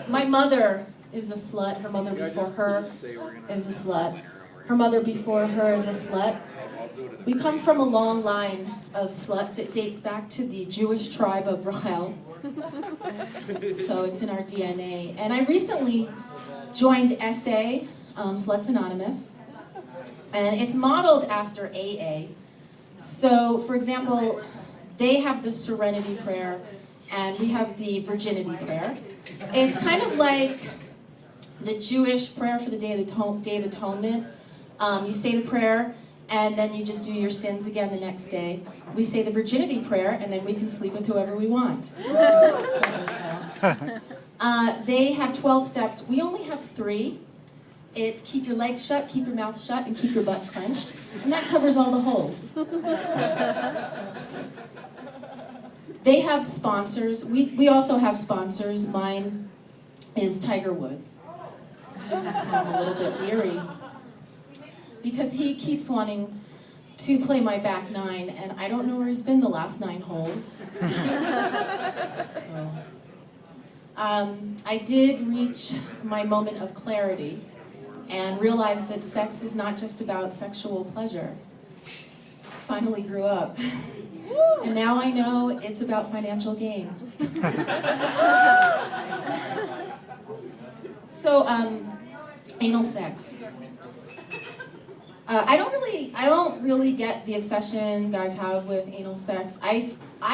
My mother is a slut. Her mother before her is a slut. Her mother before her is a slut. We come from a long line of sluts. It dates back to the Jewish tribe of Rachel. So it's in our DNA. And I recently joined SA, Sluts Anonymous. And it's modeled after AA. So, for example, they have the Serenity Prayer, and we have the Virginity Prayer. It's kind of like the Jewish prayer for the Day of Atonement. You say the prayer, and then you just do your sins again the next day. We say the Virginity Prayer, and then we can sleep with whoever we want. They have 12 steps. We only have 3. It's keep your legs shut, keep your mouth shut, and keep your butt clenched. And that covers all the holes. They have sponsors. We also have sponsors. Mine is Tiger Woods. So I'm a little bit leery. Because he keeps wanting to play my back 9, and I don't know where he's been the last 9 holes. So, I did reach my moment of clarity and realized that sex is not just about sexual pleasure. Finally grew up. And now I know it's about financial gain. So, anal sex. I don't really get the obsession guys have with anal sex. I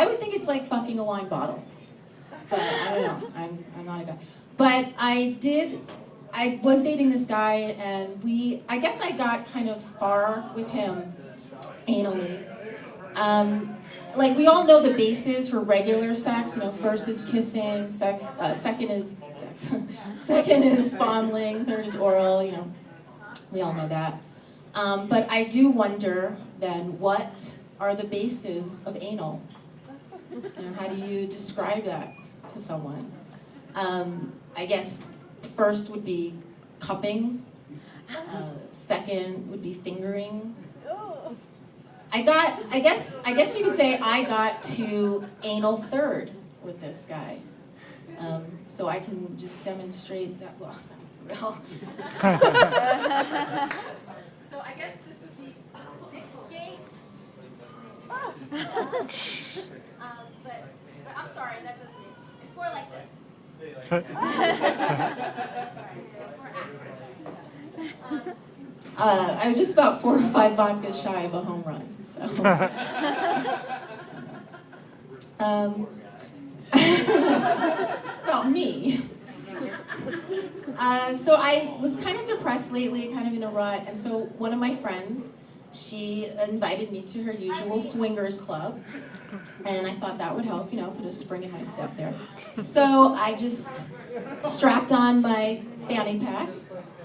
would think it's like fucking a wine bottle. But I don't know. I'm not a guy. But I was dating this guy, and I guess I got kind of far with him anally. Like, we all know the bases for regular sex. First is kissing, sex. Second is sex. Second is fondling. Third is oral. We all know that. But I do wonder then, what are the bases of anal? How do you describe that to someone? I guess first would be cupping. Second would be fingering. I guess you could say I got to anal third with this guy. So I can just demonstrate that well. So I guess this would be dick skate. But I'm sorry, that doesn't mean. It's more like this. It's more accurate. I was just about 4 or 5 vodkas shy of a home run. So. About me. So I was kind of depressed lately, kind of in a rut, and so one of my friends, she invited me to her usual swingers club, and I thought that would help, put a spring in my step there. So I just strapped on my fanny pack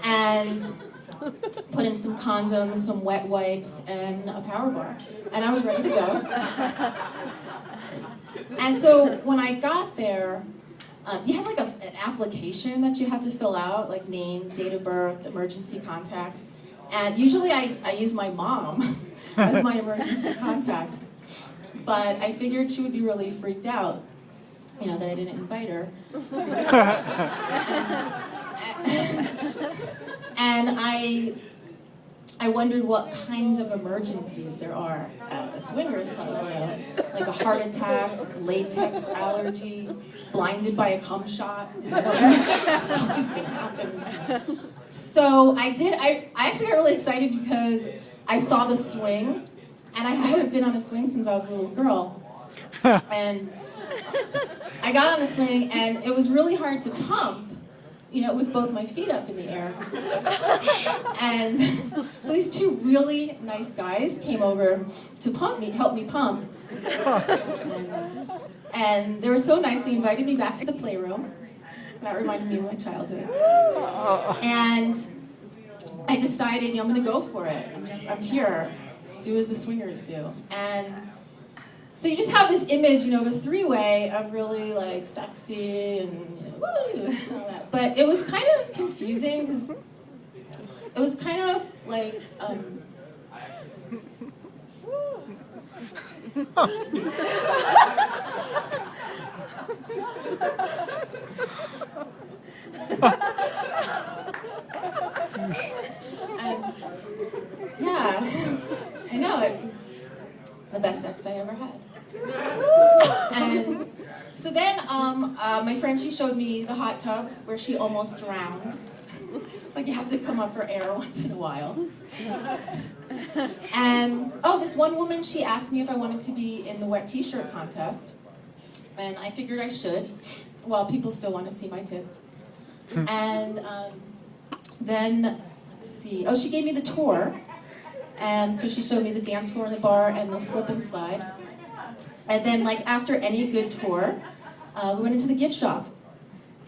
and put in some condoms, some wet wipes, and a power bar, and I was ready to go. And so when I got there, you had like an application that you had to fill out, like name, date of birth, emergency contact. And usually I use my mom as my emergency contact. But I figured she would be really freaked out, that I didn't invite her. And I wondered what kinds of emergencies there are at a swingers club, like a heart attack, latex allergy, blinded by a cum shot. What is going to happen? So I actually got really excited because I saw the swing, and I haven't been on a swing since I was a little girl. And I got on the swing, and it was really hard to pump, with both my feet up in the air. And so these 2 really nice guys came over to help me pump. And they were so nice, they invited me back to the playroom. So that reminded me of my childhood. And I decided, I'm gonna go for it. I'm here, do as the swingers do. And so you just have this image, of a 3-way of really like sexy and woo, and all that. But it was kind of confusing because it was kind of like sex I ever had. And so then my friend, she showed me the hot tub where she almost drowned. It's like you have to come up for air once in a while. And, this one woman, she asked me if I wanted to be in the wet t-shirt contest. And I figured I should, while people still want to see my tits. And then, let's see, she gave me the tour. So she showed me the dance floor and the bar and the slip and slide. And then, like, after any good tour, we went into the gift shop.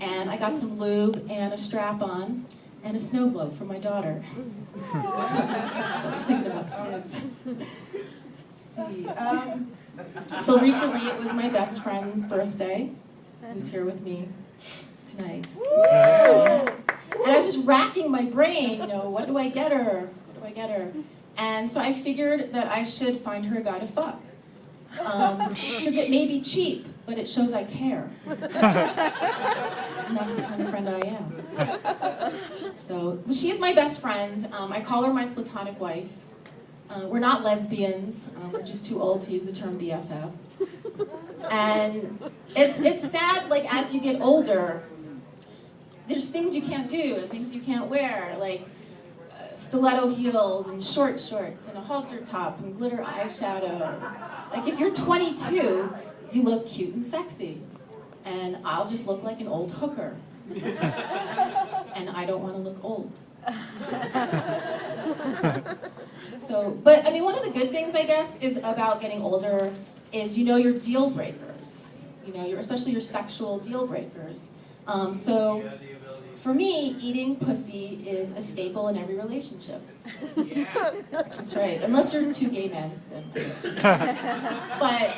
And I got some lube and a strap-on and a snow globe for my daughter. I was thinking about the kids. Let's see. So recently it was my best friend's birthday, who's here with me tonight. And I was just racking my brain, what do I get her? What do I get her? And so I figured that I should find her a guy to fuck. Because it may be cheap, but it shows I care. And that's the kind of friend I am. So, she is my best friend. I call her my platonic wife. We're not lesbians. We're just too old to use the term BFF. And it's sad, like, as you get older, there's things you can't do and things you can't wear, like stiletto heels and short shorts and a halter top and glitter eyeshadow. Like, if you're 22, you look cute and sexy. And I'll just look like an old hooker. And I don't want to look old. But I mean, one of the good things, I guess, is about getting older is your deal breakers. Especially your sexual deal breakers. So for me, eating pussy is a staple in every relationship. That's right. Unless you're two gay men. But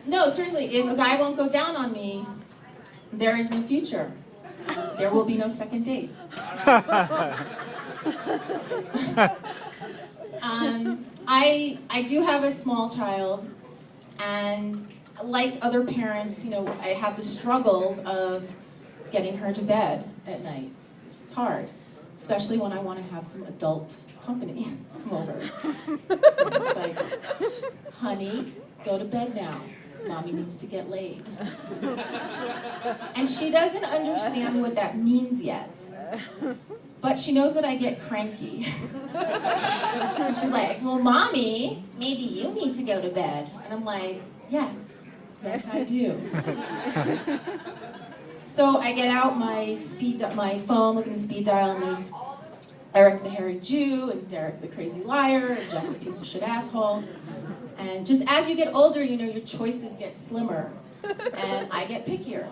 no, seriously, if a guy won't go down on me, there is no future. There will be no second date. I do have a small child, and like other parents, I have the struggles of getting her to bed at night. It's hard, especially when I want to have some adult company come over. It's like, honey, go to bed now. Mommy needs to get laid. And she doesn't understand what that means yet. But she knows that I get cranky. And she's like, well, Mommy, maybe you need to go to bed. And I'm like, yes, I do. So I get out my phone, look at the speed dial, and there's Eric the Hairy Jew, and Derek the Crazy Liar, and Jeff the Piece of Shit Asshole. And just as you get older, your choices get slimmer, and I get pickier.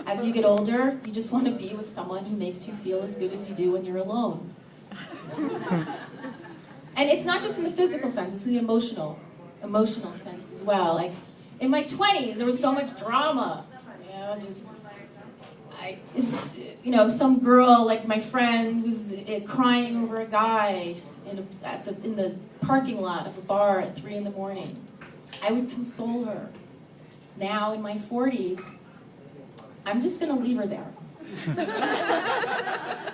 As you get older, you just want to be with someone who makes you feel as good as you do when you're alone. And it's not just in the physical sense, it's in the emotional sense as well. Like, in my 20s, there was so much drama. Some girl, like my friend, was crying over a guy in the parking lot of a bar at 3 a.m. I would console her. Now, in my 40s, I'm just gonna leave her there.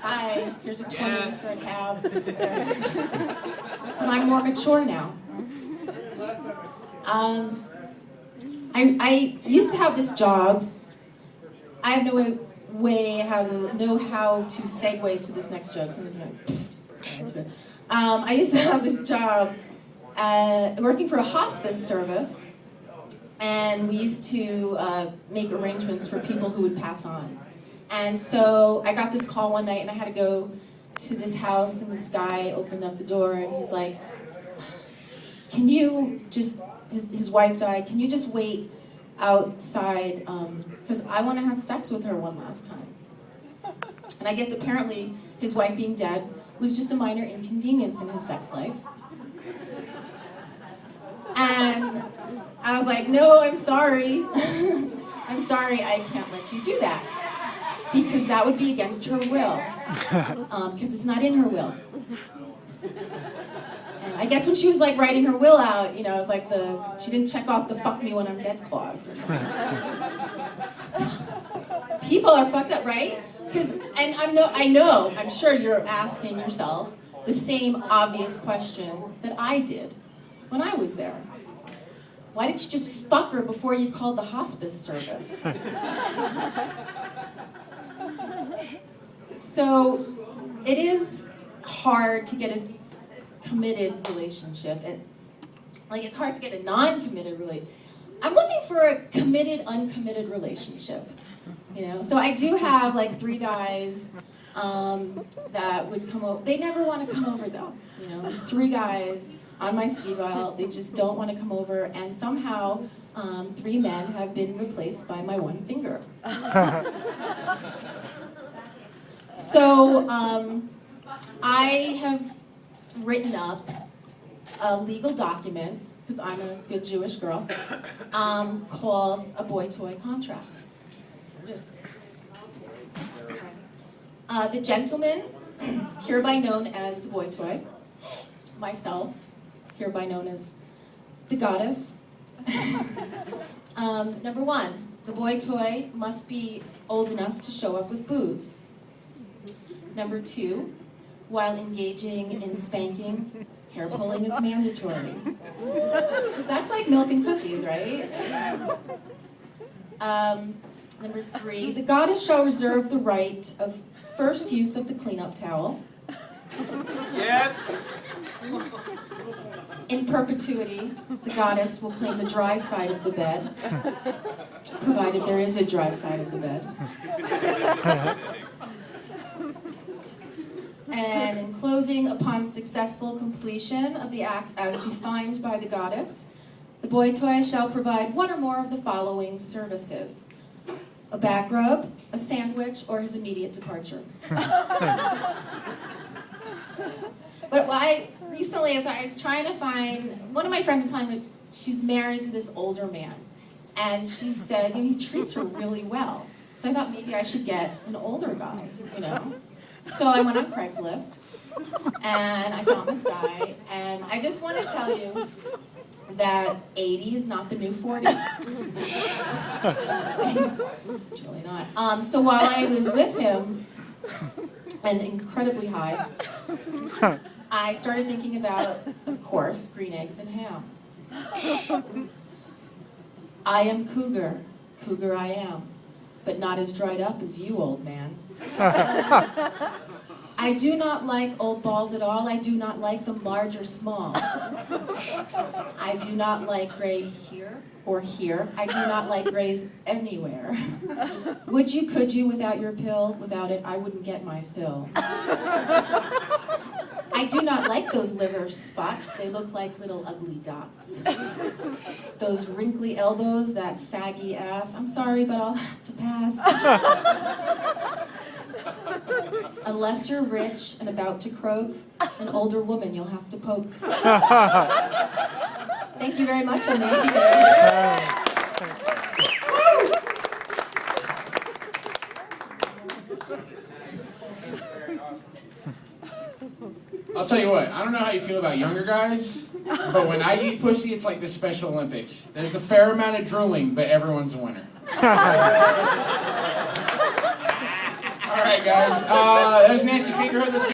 Hi, here's a 20 for a cab. Because I'm more mature now. I used to have this job. I have no way how to segue to this next joke, so I'm just gonna into it. I used to have this job working for a hospice service, and we used to make arrangements for people who would pass on. And so I got this call one night, and I had to go to this house, and this guy opened up the door, and he's like, can you just, his wife died, can you just wait outside, because I want to have sex with her one last time. And I guess apparently his wife being dead was just a minor inconvenience in his sex life. And I was like, no, I'm sorry. I'm sorry, I can't let you do that. Because that would be against her will. Because it's not in her will. And I guess when she was like writing her will out, it's like she didn't check off the fuck me when I'm dead clause or something. People are fucked up, right? I'm sure you're asking yourself the same obvious question that I did. when I was there? Why didn't you just fuck her before you called the hospice service? So it is hard to get a committed relationship. And like it's hard to get a non-committed relationship. I'm looking for a committed, uncommitted relationship. You know, so I do have like 3 guys that would come over. They never want to come over though. You know, there's 3 guys on my speed dial. They just don't want to come over, and somehow 3 men have been replaced by my 1 finger. So I have written up a legal document, because I'm a good Jewish girl, called a boy toy contract. Here it is. The gentleman, hereby known as the boy toy, myself, hereby known as the goddess. Number 1, the boy toy must be old enough to show up with booze. Number 2, while engaging in spanking, hair pulling is mandatory. 'Cause that's like milk and cookies, right? Number 3, the goddess shall reserve the right of first use of the cleanup towel. Yes. In perpetuity, the goddess will claim the dry side of the bed, provided there is a dry side of the bed. And in closing, upon successful completion of the act as defined by the goddess, the boy toy shall provide 1 or more of the following services: a back rub, a sandwich, or his immediate departure. But recently, as I was trying to find, one of my friends was telling me she's married to this older man, and she said, he treats her really well. So I thought maybe I should get an older guy, you know? So I went on Craigslist, and I found this guy, and I just want to tell you that 80 is not the new 40. It's really not. So while I was with him, and incredibly high, I started thinking about, of course, green eggs and ham. I am cougar, cougar I am, but not as dried up as you, old man. I do not like old balls at all. I do not like them large or small. I do not like gray here or here. I do not like grays anywhere. Would you, could you, without your pill? Without it, I wouldn't get my fill. I do not like those liver spots. They look like little ugly dots. Those wrinkly elbows, that saggy ass. I'm sorry, but I'll have to pass. Unless you're rich and about to croak, an older woman you'll have to poke. Thank you very much. I'm Nancy Fingerhood. I'll tell you what, I don't know how you feel about younger guys, but when I eat pussy, it's like the Special Olympics. There's a fair amount of drooling, but everyone's a winner. All right, guys. There's Nancy Fingerhood. Let's